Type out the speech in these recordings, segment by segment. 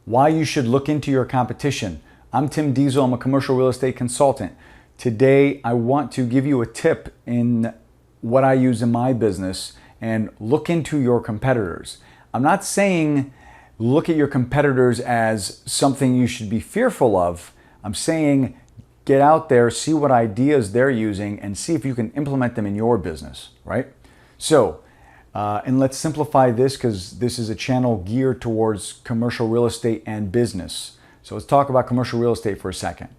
why you should look into your competition. I'm Tim Diesel, I'm a commercial real estate consultant. Today, I want to give you a tip in what I use in my business and look into your competitors. I'm not saying look at your competitors as something you should be fearful of. I'm saying get out there, see what ideas they're using, and see if you can implement them in your business, right? So, and let's simplify this because this is a channel geared towards commercial real estate and business. So let's talk about commercial real estate for a second.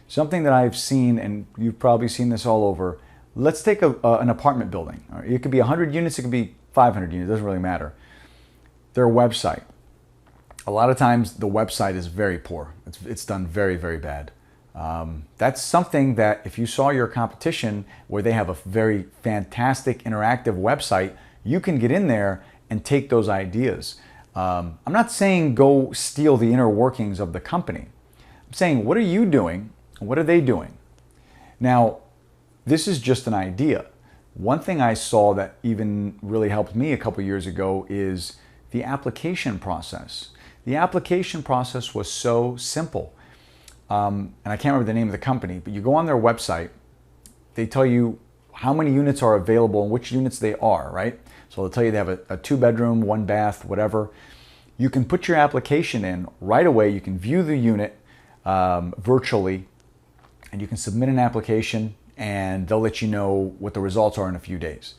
Something that I've seen, and you've probably seen this all over, let's take an apartment building. It could be 100 units, it could be 500 units, it doesn't really matter. Their website. A lot of times the website is very poor. It's done very, very bad. That's something that if you saw your competition where they have a very fantastic interactive website, you can get in there and take those ideas. I'm not saying go steal the inner workings of the company. I'm saying, what are you doing? What are they doing? Now, this is just an idea. One thing I saw that even really helped me a couple years ago is the application process. The application process was so simple. And I can't remember the name of the company, but you go on their website, they tell you how many units are available and which units they are, right? So they'll tell you they have a 2-bedroom, 1-bath, whatever. You can put your application in right away. You can view the unit virtually, and you can submit an application, and they'll let you know what the results are in a few days.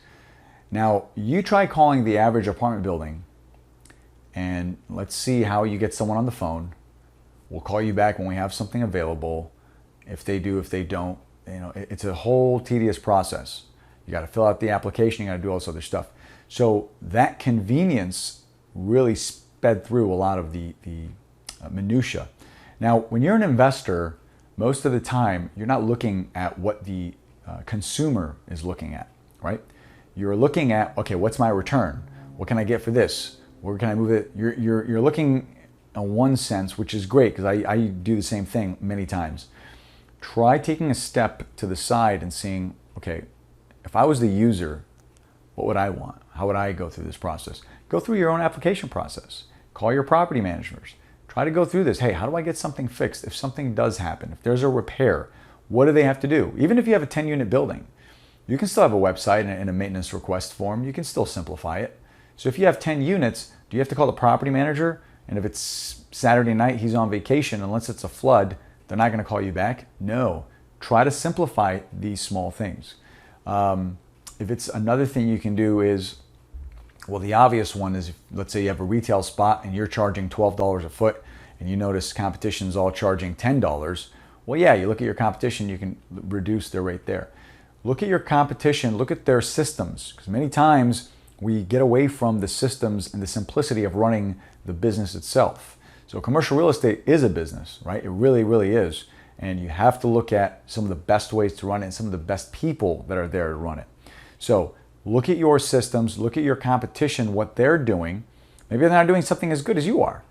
Now, you try calling the average apartment building, and let's see how you get someone on the phone. We'll call you back when we have something available. If they do, if they don't, it's a whole tedious process. You got to fill out the application, you got to do all this other stuff. So that convenience really sped through a lot of the minutia. Now, when you're an investor, most of the time, you're not looking at what the consumer is looking at, right? You're looking at, okay, what's my return? What can I get for this? Where can I move it? You're looking in one sense, which is great because I do the same thing many times. Try taking a step to the side and seeing, okay, if I was the user, what would I want? How would I go through this process? Go through your own application process. Call your property managers. Try to go through this. Hey, how do I get something fixed? If something does happen, if there's a repair, what do they have to do? Even if you have a 10-unit building, you can still have a website and a maintenance request form. You can still simplify it. So if you have 10 units, do you have to call the property manager? And if it's Saturday night, he's on vacation, unless it's a flood, they're not going to call you back? No. Try to simplify these small things. If it's another thing you can do is, well, the obvious one is, let's say you have a retail spot and you're charging $12 a foot and you notice competition's all charging $10. Well, yeah, you look at your competition, you can reduce their rate there. Look at your competition, look at their systems, because many times we get away from the systems and the simplicity of running the business itself. So commercial real estate is a business, right? It really, really is. And you have to look at some of the best ways to run it and some of the best people that are there to run it. So look at your systems, look at your competition, what they're doing. Maybe they're not doing something as good as you are,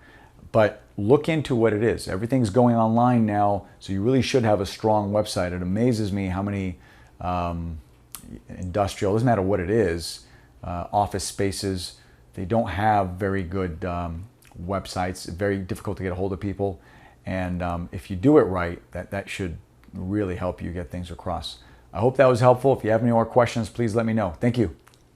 but look into what it is. Everything's going online now, so you really should have a strong website. It amazes me how many industrial, doesn't matter what it is, office spaces, they don't have very good websites. It's very difficult to get a hold of people. And if you do it right, that should really help you get things across. I hope that was helpful. If you have any more questions, please let me know. Thank you.